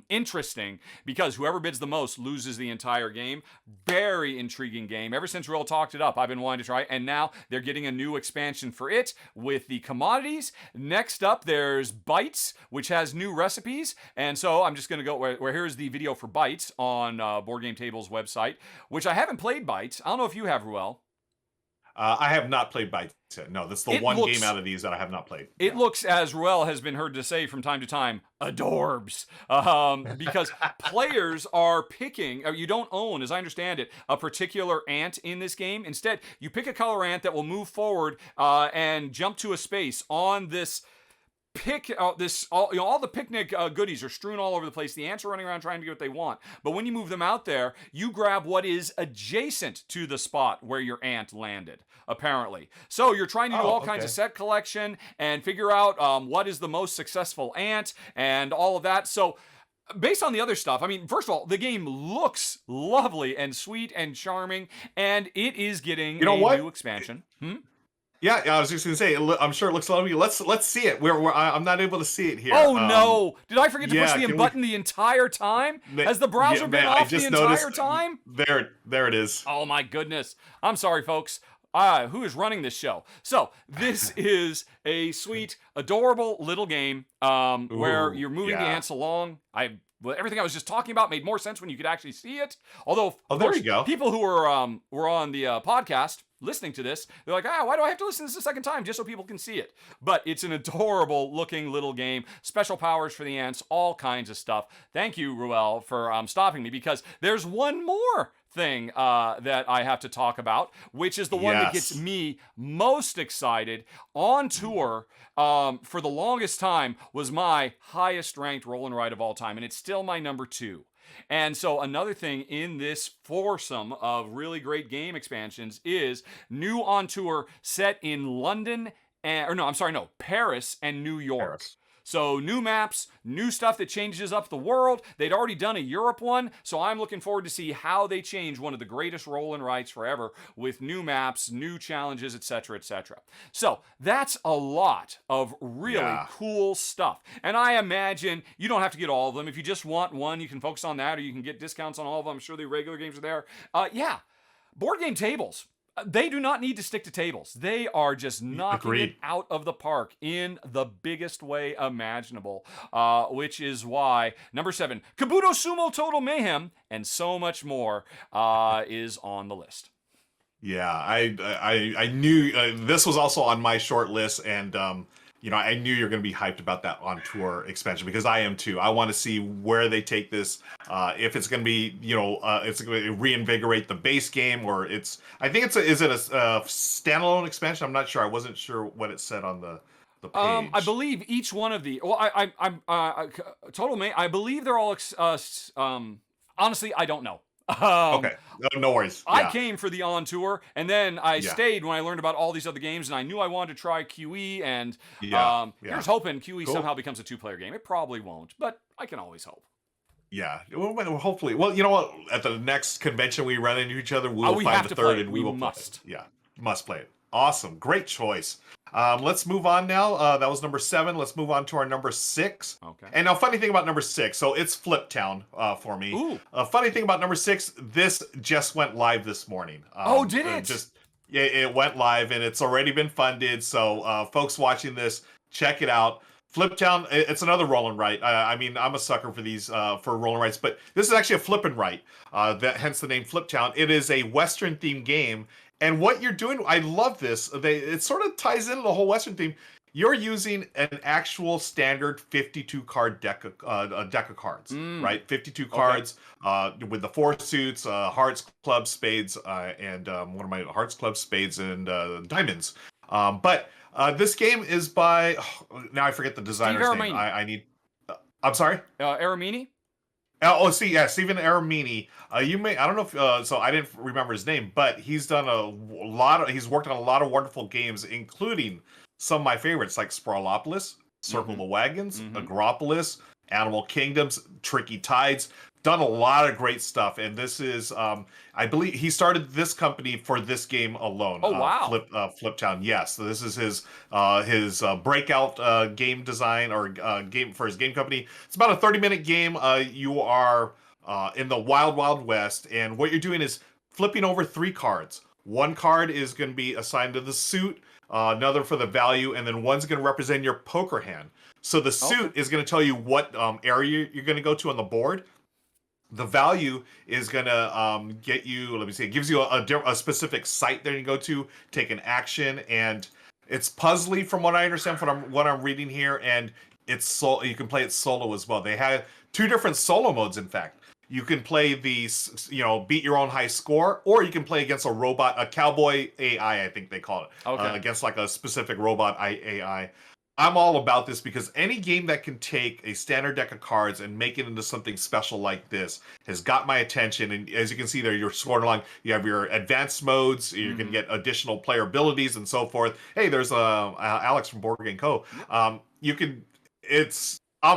interesting because whoever bids the most loses the entire game. Very intriguing game. Ever since Ruel talked it up, I've been wanting to try it, and now they're getting a new expansion for it with the commodities. Next up, there's Bites, which has new recipes. And so I'm just going to go where here's the video for Bites on Board Game Table's website, which I haven't played Bites. I don't know if you have, Ruel. I have not played Bites yet. No, that's the one game out of these that I have not played. It looks, as Ruel has been heard to say from time to time, adorbs. Because players are picking, or you don't own, as I understand it, a particular ant in this game. Instead, you pick a color ant that will move forward and jump to a space on this all the picnic goodies are strewn all over the place. The ants are running around trying to get what they want. But when you move them out there, you grab what is adjacent to the spot where your ant landed, apparently. So you're trying to do all kinds of set collection and figure out what is the most successful ant and all of that. So based on the other stuff, I mean, first of all, the game looks lovely and sweet and charming, and it is getting a new expansion. Yeah, I was just gonna say, I'm sure it looks lovely. Let's see it. I'm not able to see it here. Oh no! Did I forget to push the button the entire time? Has the browser been off the entire time? There it is. Oh my goodness! I'm sorry, folks. Who is running this show? So this is a sweet, adorable little game where you're moving the ants along. Everything I was just talking about made more sense when you could actually see it. Although, there you go. People who were on the podcast listening to this, they're like, why do I have to listen to this a second time just so people can see it? But it's an adorable looking little game. Special powers for the ants, all kinds of stuff. Thank you, Ruel, for stopping me, because there's one more thing that I have to talk about, which is the one that gets me most excited. On tour, for the longest time, was my highest ranked roll and ride of all time, and it's still my number 2. And so another thing in this foursome of really great game expansions is new on tour set in Paris and New York. So new maps, new stuff that changes up the world. They'd already done a Europe one, so I'm looking forward to see how they change one of the greatest roll and writes forever with new maps, new challenges, etc., etc. So that's a lot of really cool stuff. And I imagine you don't have to get all of them. If you just want one, you can focus on that, or you can get discounts on all of them. I'm sure the regular games are there. Board game tables. They do not need to stick to tables. They are just knocking it out of the park in the biggest way imaginable, which is why number 7, Kabuto Sumo Total Mayhem, and so much more is on the list. Yeah, I knew this was also on my short list, and I knew you're going to be hyped about that on tour expansion, because I am too. I want to see where they take this. If it's going to be, it's going to reinvigorate the base game, or I think is it a standalone expansion? I'm not sure. I wasn't sure what it said on the page. I believe each one of the I believe they're all honestly, I don't know. Okay, no worries. Yeah. I came for the on tour, and then I stayed when I learned about all these other games, and I knew I wanted to try QE, and here's hoping QE somehow becomes a 2-player game. It probably won't, but I can always hope. Yeah, well, hopefully. Well, you know what? At the next convention we run into each other, we'll find the third, and we will must. Play it. Yeah, must play it. Awesome, great choice. Let's move on now. That was number 7. Let's move on to our number 6. Okay. And now, funny thing about number 6, so it's Fliptown for me. Ooh. Funny thing about number 6, this just went live this morning. Did it? It went live, and it's already been funded. So, folks watching this, check it out. Fliptown, it's another roll and write. I mean, I'm a sucker for these for roll and writes, but this is actually a flip and write. Hence the name Fliptown. It is a Western themed game. And what you're doing, I love this. It sort of ties into the whole Western theme. You're using an actual standard 52 card deck of cards, right? 52 cards with the 4 suits, hearts, clubs, spades, and one of my hearts, clubs, spades, and diamonds. But this game is by now I forget the designer's name. I need. I'm sorry. Aramini. Stephen Aramini. I don't know if so I didn't remember his name, but he's done he's worked on a lot of wonderful games, including some of my favorites like Sprawlopolis, Circle the Wagons, Agropolis, Animal Kingdoms, Tricky Tides. Done a lot of great stuff, and this is I believe he started this company for this game alone. Oh wow! Fliptown. Yes, so this is his breakout game design or game for his game company. It's about a 30-minute game. You are in the Wild Wild West, and what you're doing is flipping over 3 cards. One card is going to be assigned to the suit, another for the value, and then one's going to represent your poker hand. So the suit is going to tell you what area you're going to go to on the board. The value is going to get you, it gives you a specific site that you go to, take an action, and it's puzzly from what I understand from what I'm reading here, and you can play it solo as well. They have 2 different solo modes, in fact. You can play the, beat your own high score, or you can play against a cowboy AI, I think they call it, against like a specific robot AI. I'm all about this because any game that can take a standard deck of cards and make it into something special like this has got my attention. And as you can see there, you're scoring along. You have your advanced modes. You can get additional player abilities and so forth. Hey, there's Alex from Board Game Co. I'm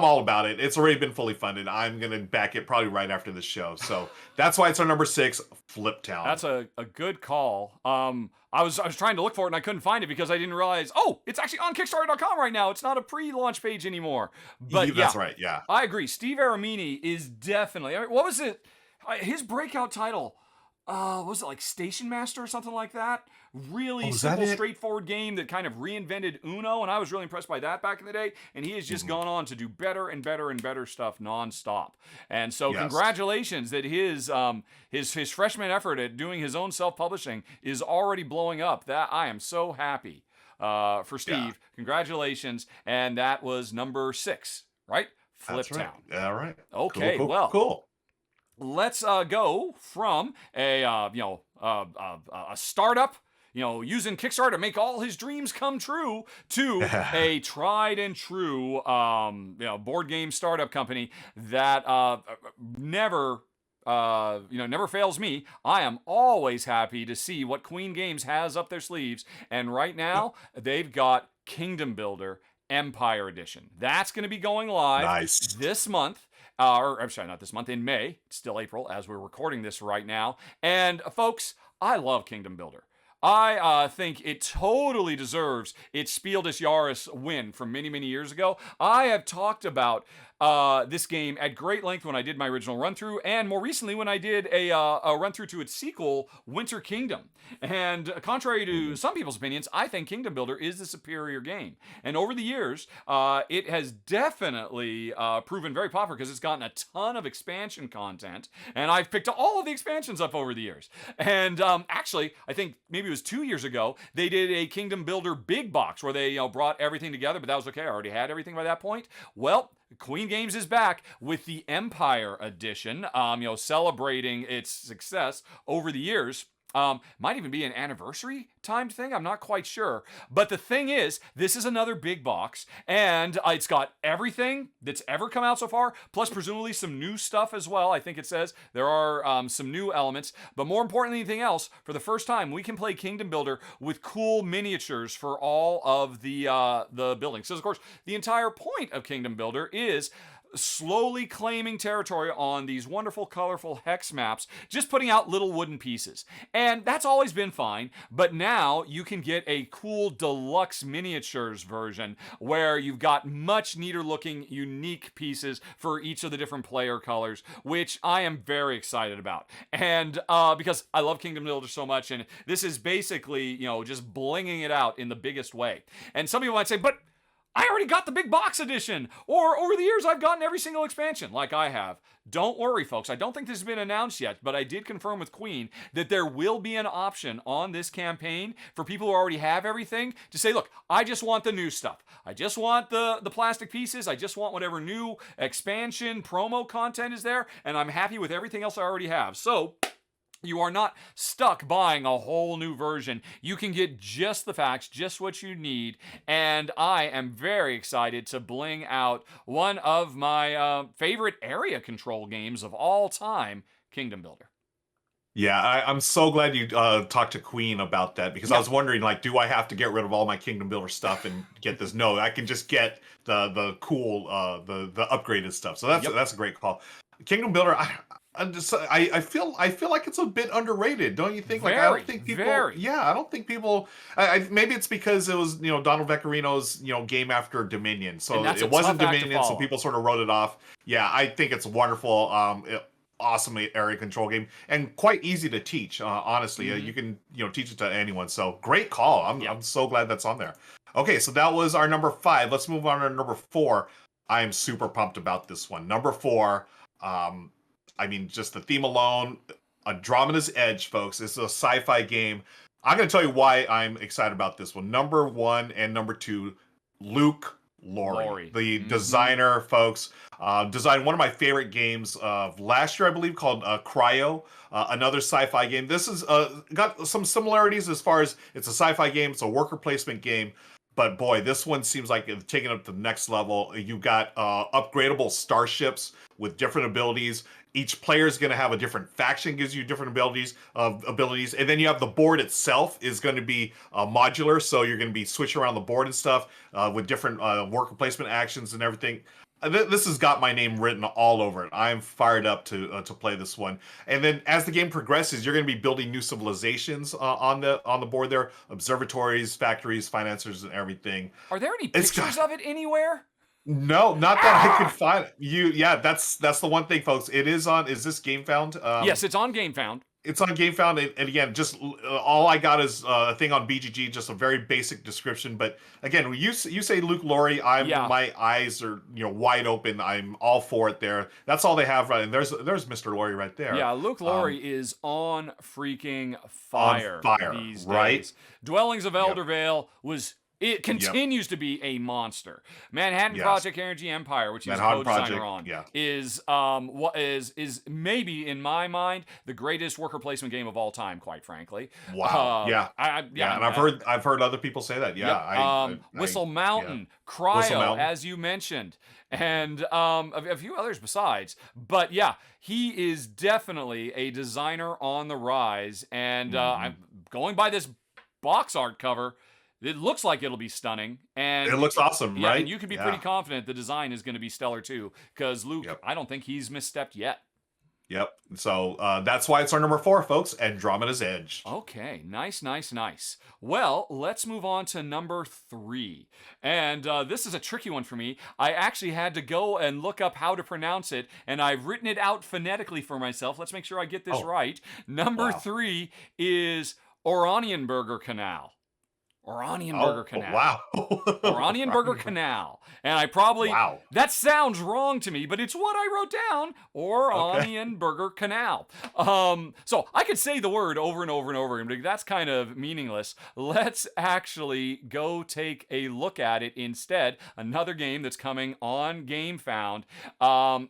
all about it. It's already been fully funded. I'm going to back it probably right after the show. So that's why it's our number 6, Fliptown. That's a good call. I was trying to look for it and I couldn't find it because I didn't realize, it's actually on Kickstarter.com right now. It's not a pre-launch page anymore. But that's right, yeah. I agree. Steve Aramini is definitely, what was it? His breakout title, was it like Station Master or something like that? Really simple, straightforward game that kind of reinvented Uno, and I was really impressed by that back in the day. And he has just gone on to do better and better and better stuff nonstop. And so, congratulations that his freshman effort at doing his own self-publishing is already blowing up. That I am so happy for Steve. Yeah. Congratulations, and that was number 6, right? Fliptown. Right. All right. Okay. Cool. Let's go from a startup, using Kickstarter to make all his dreams come true, to a tried and true, board game startup company that never fails me. I am always happy to see what Queen Games has up their sleeves, and right now they've got Kingdom Builder Empire Edition. That's going to be going live Nice. this month. Or I'm sorry, not this month, in May. It's still April as we're recording this right now. And folks, I love Kingdom Builder. I think it totally deserves its Spiel des Jahres win from many, many years ago. I have talked about this game at great length when I did my original run-through, and more recently when I did a run-through to its sequel, Winter Kingdom. And contrary to some people's opinions, I think Kingdom Builder is the superior game. And over the years, it has definitely proven very popular because it's gotten a ton of expansion content, and I've picked all of the expansions up over the years. And actually, I think maybe it was 2 years ago, they did a Kingdom Builder big box where they brought everything together, but that was okay. I already had everything by that point. Well, Queen Games is back with the Empire Edition, celebrating its success over the years. Might even be an anniversary timed thing. I'm not quite sure. But the thing is, this is another big box, and it's got everything that's ever come out so far, plus presumably some new stuff as well. I think it says there are some new elements. But more importantly than anything else, for the first time, we can play Kingdom Builder with cool miniatures for all of the buildings. So, of course, the entire point of Kingdom Builder is slowly claiming territory on these wonderful, colorful hex maps, just putting out little wooden pieces. And that's always been fine, but now you can get a cool deluxe miniatures version where you've got much neater looking, unique pieces for each of the different player colors, which I am very excited about. And because I love Kingdom Builder so much, and this is basically, just blinging it out in the biggest way. And some people might say, but I already got the big box edition, or over the years I've gotten every single expansion like I have. Don't worry, folks. I don't think this has been announced yet, but I did confirm with Queen that there will be an option on this campaign for people who already have everything to say, look, I just want the new stuff. I just want the plastic pieces. I just want whatever new expansion promo content is there, and I'm happy with everything else I already have. So you are not stuck buying a whole new version. You can get just the facts, just what you need. And I am very excited to bling out one of my favorite area control games of all time, Kingdom Builder. Yeah, I'm so glad you talked to Queen about that, because I was wondering, do I have to get rid of all my Kingdom Builder stuff and get this? No, I can just get the cool, the upgraded stuff. So that's a great call. Kingdom Builder, I feel like it's a bit underrated, don't you think? I don't think people. Yeah, I don't think people. Maybe it's because it was Donald Vecchierino's game after Dominion, so it wasn't Dominion, so people sort of wrote it off. Yeah, I think it's wonderful. Awesome area control game, and quite easy to teach. Honestly, you can teach it to anyone. So great call. I'm so glad that's on there. Okay, so that was our number 5. Let's move on to number 4. I am super pumped about this one. Number 4. Just the theme alone, Andromeda's Edge, folks. This is a sci-fi game. I'm going to tell you why I'm excited about this one. Number 1 and number 2, Luke Laurie. The designer, folks, designed one of my favorite games of last year, I believe, called Cryo, another sci-fi game. This is got some similarities as far as it's a sci-fi game, it's a worker placement game. But boy, this one seems like it's taking it to the next level. You've got upgradable starships with different abilities. Each player is going to have a different faction, gives you different abilities, and then you have the board itself is going to be modular, so you're going to be switching around the board and stuff with different worker placement actions and everything. This has got my name written all over it. I'm fired up to play this one. And then as the game progresses, you're going to be building new civilizations on the board there, observatories, factories, financiers, and everything. Are there any pictures of it anywhere? No, not that I could find. That's the one thing, folks. It is on. Is this GameFound? Yes, it's on GameFound. It's on GameFound, and again, just all I got is a thing on BGG, just a very basic description. But again, you say Luke Laurie, my eyes are wide open. I'm all for it. There, that's all they have. Right, and there's Mr. Laurie right there. Yeah, Luke Laurie is on freaking fire. These right? days. Dwellings of Eldervale was. It continues to be a monster. Manhattan Project Energy Empire, which he's a co-designer on, is maybe in my mind the greatest worker placement game of all time. Quite frankly, wow, and I've heard other people say that. Yeah, Whistle Mountain, Cryo, as you mentioned, and a few others besides. But yeah, he is definitely a designer on the rise, and I'm going by this box art cover. It looks like it'll be stunning, and It looks awesome, yeah, right? and you can be pretty confident the design is going to be stellar too, because Luke, Yep. I don't think he's misstepped yet. Yep. So that's why it's our number 4, folks. Andromeda's Edge. Okay, nice. Well, let's move on to number 3. And this is a tricky one for me. I actually had to go and look up how to pronounce it, and I've written it out phonetically for myself. Let's make sure I get this right. Number 3 is Oranienburger Kanal. Oranienburger Kanal. Wow. Oranienburger Kanal. And I probably, that sounds wrong to me, but it's what I wrote down. Oranienburger Kanal. So I could say the word over and over and over again, but that's kind of meaningless. Let's actually go take a look at it instead. Another game that's coming on GameFound.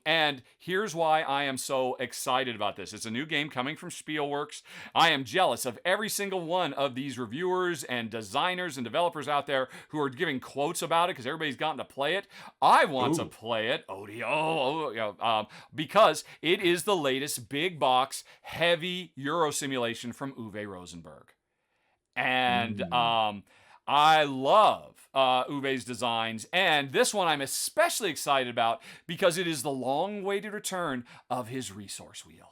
And here's why I am so excited about this. It's a new game coming from Spielworks. I am jealous of every single one of these reviewers and designers and developers out there who are giving quotes about it because everybody's gotten to play it. I want to play it, because it is the latest big box heavy Euro simulation from Uwe Rosenberg. And I love Uwe's designs, and this one I'm especially excited about because it is the long-awaited return of his resource wheel.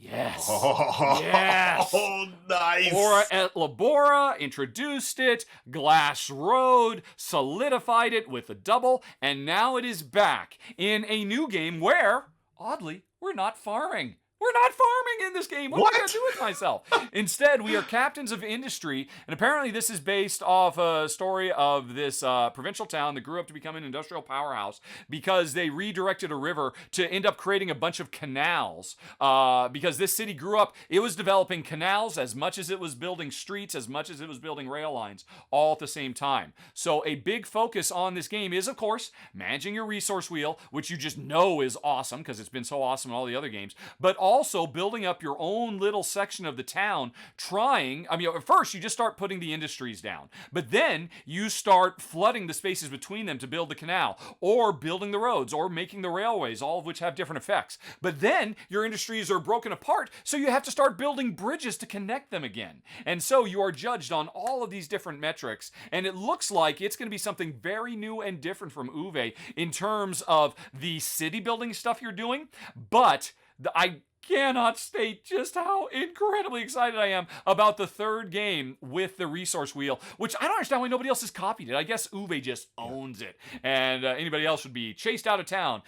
Yes. Yes. Oh, nice. Ora et Labora introduced it, Glass Road solidified it with a double, and now it is back in a new game where, oddly, we're not farming. We're not farming in this game. What am I going to do with myself? Instead, we are captains of industry, and apparently this is based off a story of this provincial town that grew up to become an industrial powerhouse because they redirected a river to end up creating a bunch of canals. Because this city grew up, it was developing canals as much as it was building streets, as much as it was building rail lines, all at the same time. So a big focus on this game is, of course, managing your resource wheel, which you just know is awesome because it's been so awesome in all the other games, but also building up your own little section of the town, at first you just start putting the industries down, but then you start flooding the spaces between them to build the canal, or building the roads, or making the railways, all of which have different effects. But then your industries are broken apart, so you have to start building bridges to connect them again. And so you are judged on all of these different metrics, and it looks like it's going to be something very new and different from Uwe in terms of the city building stuff you're doing, but I cannot state just how incredibly excited I am about the third game with the resource wheel, which I don't understand why nobody else has copied it. I guess Uwe just owns it, and anybody else would be chased out of town,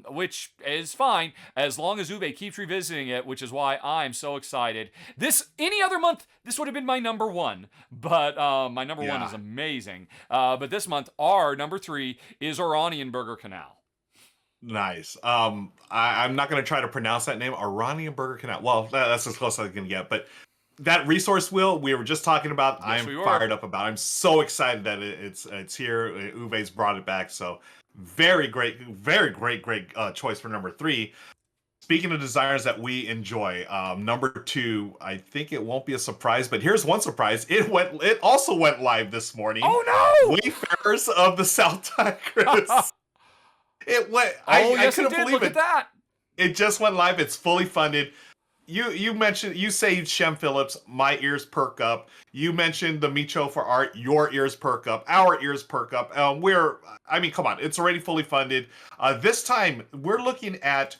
which is fine as long as Uwe keeps revisiting it, which is why I'm so excited. Any other month, this would have been my number 1, but my number 1 is amazing. But this month, our number 3 is Oranienburger Kanal. Nice. I'm not going to try to pronounce that name. Oranienburger Kanal. Well, that's as close as I can get. But that resource wheel we were just talking about, yes, I'm fired up about. I'm so excited that it's here. Uwe's brought it back. So very great choice for number 3. Speaking of designers that we enjoy, number 2, I think it won't be a surprise, but here's one surprise. It also went live this morning. Oh no! Wayfarers of the South Tigris. It went. I couldn't believe Look it. At that. It just went live. It's fully funded. You mentioned, you say Shem Phillips, my ears perk up. You mentioned the Micho for art, your ears perk up, our ears perk up. Come on, it's already fully funded. This time we're looking at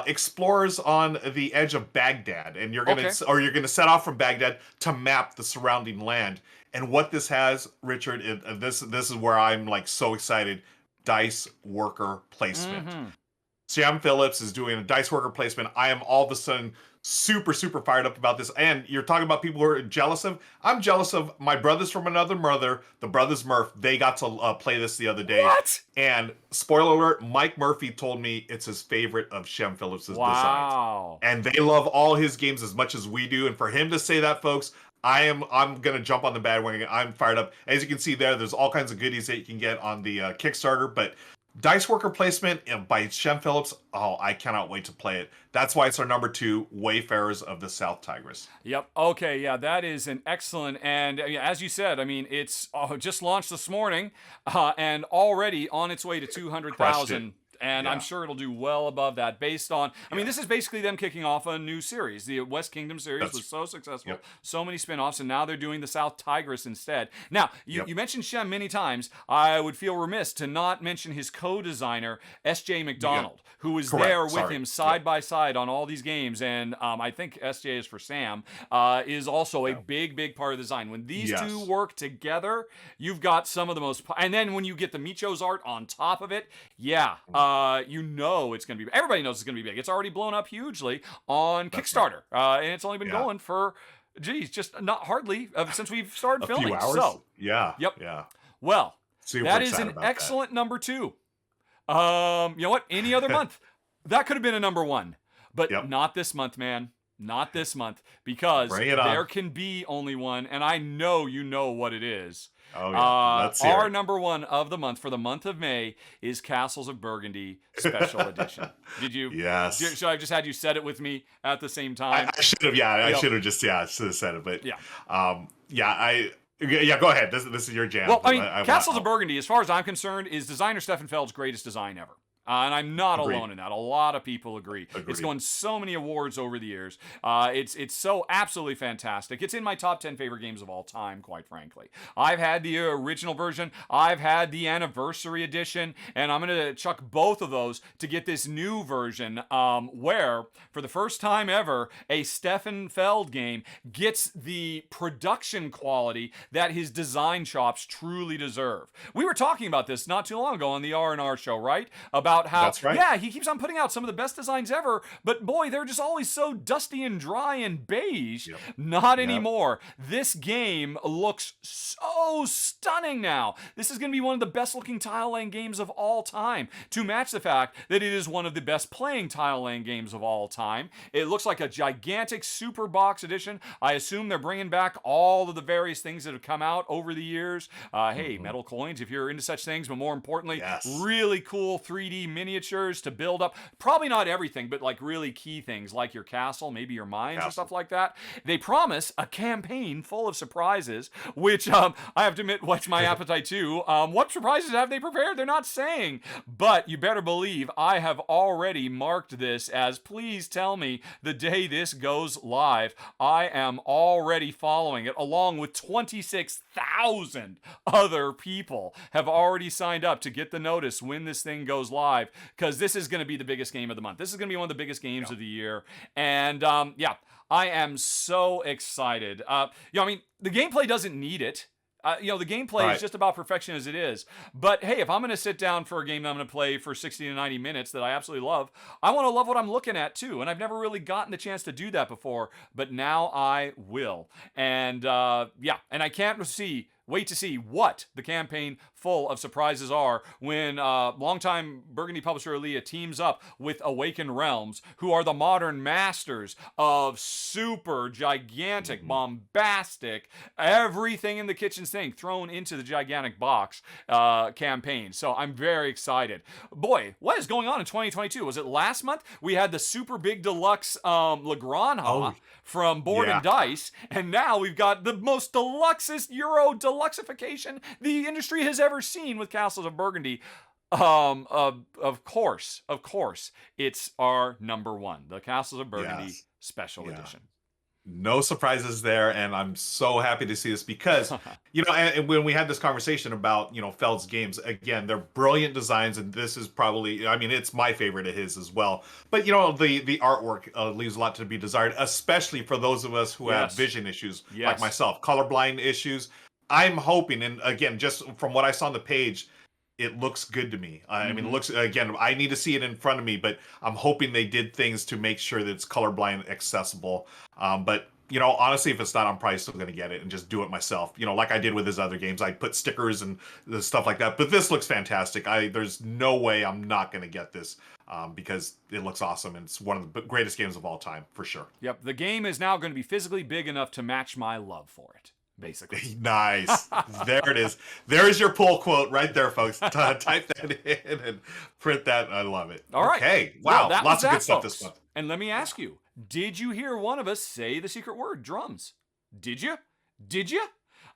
explorers on the edge of Baghdad, and you're gonna set off from Baghdad to map the surrounding land. And what this has, Richard, this is where I'm like so excited. Dice worker placement. Sam Phillips is doing a dice worker placement. I am all of a sudden super fired up about this. And you're talking about people who are jealous of. I'm jealous of my brothers from another mother, the brothers Murph. They got to play this the other day. What? And spoiler alert, Mike Murphy told me it's his favorite of Shem Phillips' designs. And they love all his games as much as we do. And for him to say that, folks, I'm gonna jump on the bandwagon. I'm fired up. As you can see there's all kinds of goodies that you can get on the Kickstarter. But dice worker placement by Shem Phillips. Oh, I cannot wait to play it. That's why it's our number 2, Wayfarers of the South Tigris. Yep. Okay. Yeah, that is an excellent. And as you said, it's just launched this morning, and already on its way to 200,000. And I'm sure it'll do well above that based on, I mean, this is basically them kicking off a new series. The West Kingdom series was so successful, so many spin-offs, and now they're doing the South Tigris instead. Now, you mentioned Shem many times. I would feel remiss to not mention his co-designer, S.J. McDonald, who was there with him side by side on all these games, and I think S.J. is for Sam, is also a big part of the design. When these two work together, you've got some of the most, and then when you get the Micho's art on top of it, you know it's going to be, everybody knows it's going to be big. It's already blown up hugely on Kickstarter, and it's only been going for, just not hardly since we've started filming. Few hours? So, yeah. Well, Super that is excited an about excellent number 2. You know what? Any other month, that could have been a number 1, but not this month, man. Not this month, because there can be only one, and I know you know what it is. Oh, yeah. Let's hear our it. number 1 of the month for the month of May is Castles of Burgundy Special Edition. Did you? Yes. Should I have just had you said it with me at the same time? I should have. Yeah, I should have just said it. But go ahead. This is your jam. Well, I mean, Castles of Burgundy, as far as I'm concerned, is designer Stefan Feld's greatest design ever. And I'm not alone in that. A lot of people agree. It's won so many awards over the years. It's so absolutely fantastic. It's in my top 10 favorite games of all time, quite frankly. I've had the original version. I've had the anniversary edition. And I'm going to chuck both of those to get this new version where, for the first time ever, a Stefan Feld game gets the production quality that his design chops truly deserve. We were talking about this not too long ago on the R&R show, right? About how, he keeps on putting out some of the best designs ever, but boy, they're just always so dusty and dry and beige. Not anymore. This game looks so stunning now. This is going to be one of the best looking tile laying games of all time, to match the fact that it is one of the best playing tile laying games of all time. It looks like a gigantic super box edition. I assume they're bringing back all of the various things that have come out over the years. Hey, metal coins, if you're into such things, but more importantly, really cool 3D miniatures to build up. Probably not everything, but like really key things like your castle, maybe your mines or stuff like that. They promise a campaign full of surprises, which I have to admit whets my appetite too. What surprises have they prepared? They're not saying, but you better believe I have already marked this as, please tell me the day this goes live. I am already following it, along with 26,000 other people have already signed up to get the notice when this thing goes live, because this is going to be the biggest game of the month. This is going to be one of the biggest games of the year. And I am so excited. I mean, the gameplay doesn't need it. The gameplay is just about perfection as it is. But hey, if I'm going to sit down for a game that I'm going to play for 60 to 90 minutes that I absolutely love, I want to love what I'm looking at too. And I've never really gotten the chance to do that before, but now I will. And and I can't wait to see what the campaign full of surprises are when longtime Burgundy publisher Aaliyah teams up with Awakened Realms, who are the modern masters of super gigantic, bombastic, everything in the kitchen sink thrown into the gigantic box campaign. So I'm very excited. Boy, what is going on in 2022? Was it last month? We had the super big deluxe La Granja from Board and Dice, and now we've got the most deluxest Euro deluxification the industry has ever seen with Castles of Burgundy. Of course, it's our number 1, the Castles of Burgundy Special Edition. No surprises there, and I'm so happy to see this because, and when we had this conversation about, Feld's games, again, they're brilliant designs, and this is probably, it's my favorite of his as well. But, the artwork leaves a lot to be desired, especially for those of us who have vision issues, like myself, colorblind issues. I'm hoping, and again, just from what I saw on the page, it looks good to me. I mean, it looks, again, I need to see it in front of me, but I'm hoping they did things to make sure that it's colorblind accessible. But, honestly, if it's not, I'm probably still going to get it and just do it myself. Like I did with his other games. I put stickers and stuff like that. But this looks fantastic. There's no way I'm not going to get this because it looks awesome. And it's one of the greatest games of all time, for sure. Yep, the game is now going to be physically big enough to match my love for it. Basically. Nice. There it is. There's your pull quote right there, folks. Type that in and print that. I love it. All right. Okay. Wow. Well, lots of good stuff this month. And let me ask you, did you hear one of us say the secret word, drums? Did you?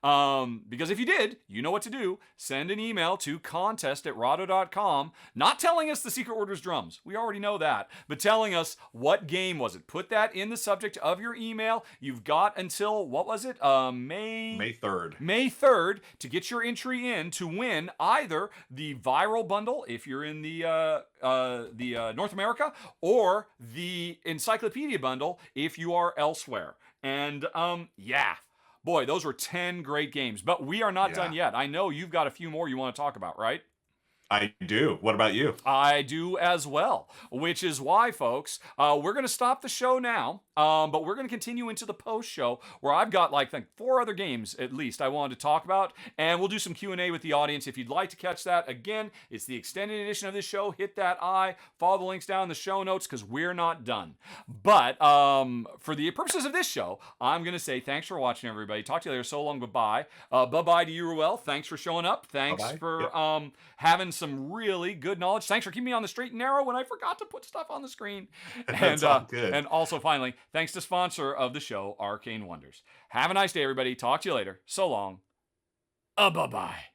Because if you did, you know what to do. Send an email to contest@rahdo.com, not telling us the Secret Order's drums. We already know that. But telling us what game was it. Put that in the subject of your email. You've got until, what was it? May 3rd. May 3rd to get your entry in to win either the viral bundle if you're in the North America, or the Encyclopedia bundle if you are elsewhere. And yeah, boy, those were 10 great games. But we are not done yet. I know you've got a few more you want to talk about, right? I do. What about you? I do as well, which is why, folks, we're going to stop the show now, but we're going to continue into the post show where I've got like 4 other games at least I wanted to talk about, and we'll do some Q&A with the audience. If you'd like to catch that, again, it's the extended edition of this show. Hit that I, follow the links down in the show notes because we're not done. But for the purposes of this show, I'm going to say thanks for watching, everybody. Talk to you later. So long. Bye-bye. Bye-bye to you, Ruel. Thanks for showing up. Thanks Bye-bye. for having some really good knowledge. Thanks for keeping me on the straight and narrow when I forgot to put stuff on the screen. That's all good. And also, finally, thanks to sponsor of the show, Arcane Wonders. Have a nice day, everybody. Talk to you later. So long. Bye-bye.